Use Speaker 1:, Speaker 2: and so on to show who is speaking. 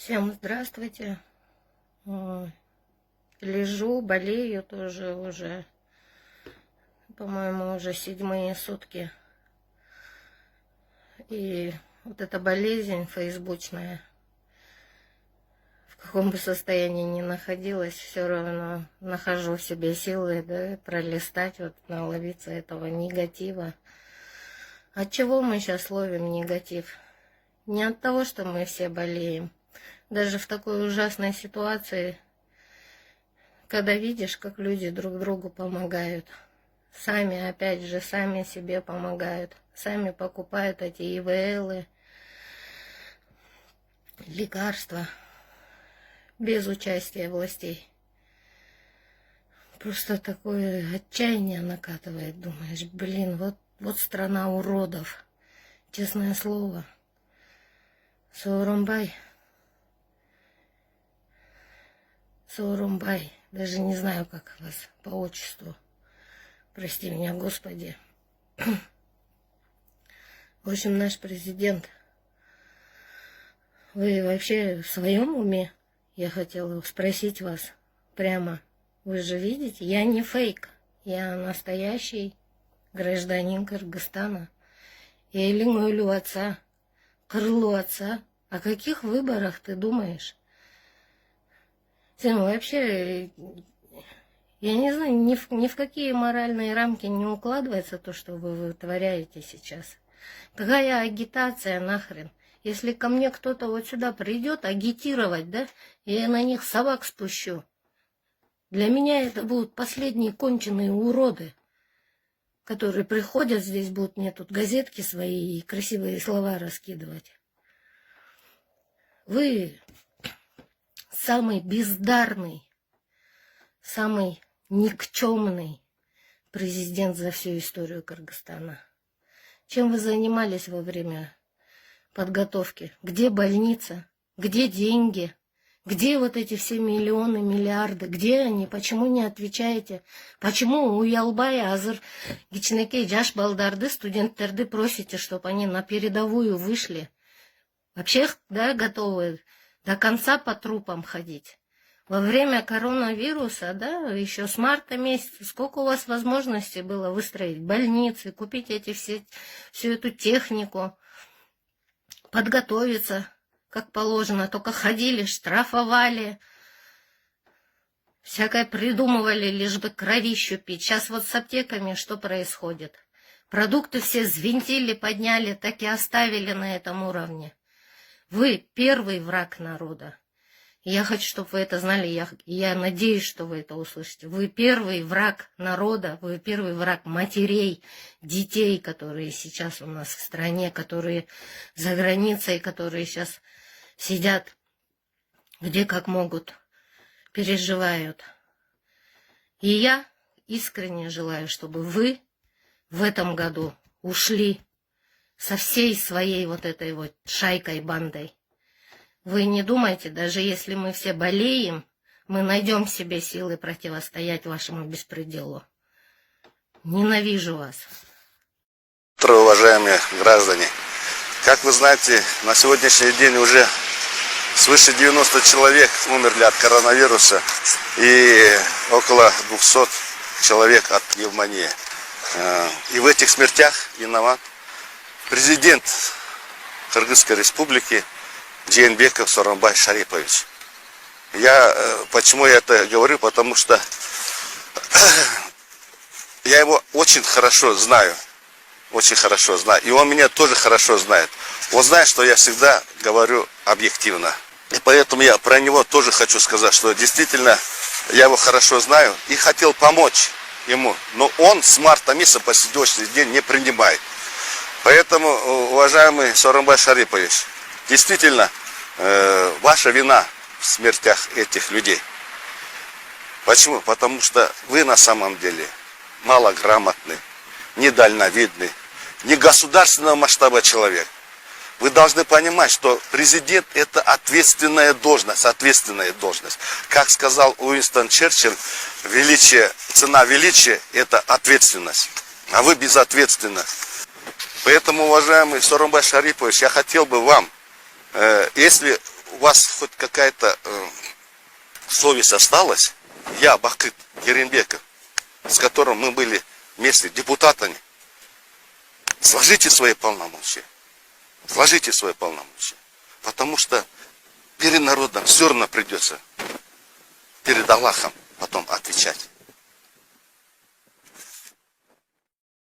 Speaker 1: Всем здравствуйте. Лежу, болею тоже уже, по-моему, уже 7-е сутки. И вот эта болезнь фейсбучная, в каком бы состоянии ни находилась, все равно нахожу в себе силы, да, пролистать, вот, наловиться этого негатива. От чего мы сейчас ловим негатив? Не от того, что мы все болеем. Даже в такой ужасной ситуации, когда видишь, как люди друг другу помогают, сами, опять же, сами себе помогают, сами покупают эти ИВЛы, лекарства, без участия властей. Просто такое отчаяние накатывает, думаешь, блин, вот страна уродов, честное слово. Сооронбай, даже не знаю, как вас по отчеству. Прости меня, Господи. В общем, наш президент, вы вообще в своем уме? Я хотела спросить вас прямо. Вы же видите, я не фейк, я настоящий гражданин Кыргызстана. Я Илингойлю отца, крылу отца. О каких выборах ты думаешь? Вообще, я не знаю, ни в какие моральные рамки не укладывается то, что вы вытворяете сейчас. Какая агитация нахрен? Если ко мне кто-то вот сюда придет агитировать, да, я на них собак спущу. Для меня это будут последние конченые уроды, которые приходят здесь, будут мне тут газетки свои и красивые слова раскидывать. Вы самый бездарный, самый никчемный президент за всю историю Кыргызстана. Чем вы занимались во время подготовки? Где больница? Где деньги? Где вот эти все миллионы, миллиарды? Где они? Почему не отвечаете? Почему уялбай азыр кичинекей жаш балдарды, студенттерди просите, чтобы они на передовую вышли? Вообще, да, готовы до конца по трупам ходить. Во время коронавируса, да, еще с марта месяца, сколько у вас возможностей было выстроить больницы, купить всю эту технику, подготовиться, как положено, только ходили, штрафовали, всякое придумывали, лишь бы кровищу пить. Сейчас вот с аптеками что происходит? Продукты все взвинтили, подняли, так и оставили на этом уровне. Вы первый враг народа. Я хочу, чтобы вы это знали, я надеюсь, что вы это услышите. Вы первый враг народа, вы первый враг матерей, детей, которые сейчас у нас в стране, которые за границей, которые сейчас сидят где как могут, переживают. И я искренне желаю, чтобы вы в этом году ушли со всей своей вот этой вот шайкой, бандой. Вы не думайте, даже если мы все болеем, мы найдем в себе силы противостоять вашему беспределу. Ненавижу вас.
Speaker 2: Утро, уважаемые граждане. Как вы знаете, на сегодняшний день уже свыше 90 человек умерли от коронавируса и около 200 человек от пневмонии. И в этих смертях виноват президент Кыргызской республики Жээнбеков Сооронбай Шарипович. Почему я это говорю? Потому что я его очень хорошо знаю. Очень хорошо знаю. И он меня тоже хорошо знает. Он знает, что я всегда говорю объективно. И поэтому я про него тоже хочу сказать, что действительно я его хорошо знаю и хотел помочь ему. Но он с марта месяца по сегодняшний день не принимает. Поэтому, уважаемый Сооронбай Шарипович, действительно, ваша вина в смертях этих людей. Почему? Потому что вы на самом деле малограмотный, недальновидный, не государственного масштаба человек. Вы должны понимать, что президент – это ответственная должность, Как сказал Уинстон Черчилль, цена величия – это ответственность, а вы безответственны. Поэтому, уважаемый Сооронбай Шарипович, я хотел бы вам, если вас хоть какая-то совесть осталась, я, Бакыт Керенбеков, с которым мы были вместе депутатами, сложите свои полномочия. Сложите свои полномочия. Потому что перед народом все равно придется перед Аллахом потом отвечать.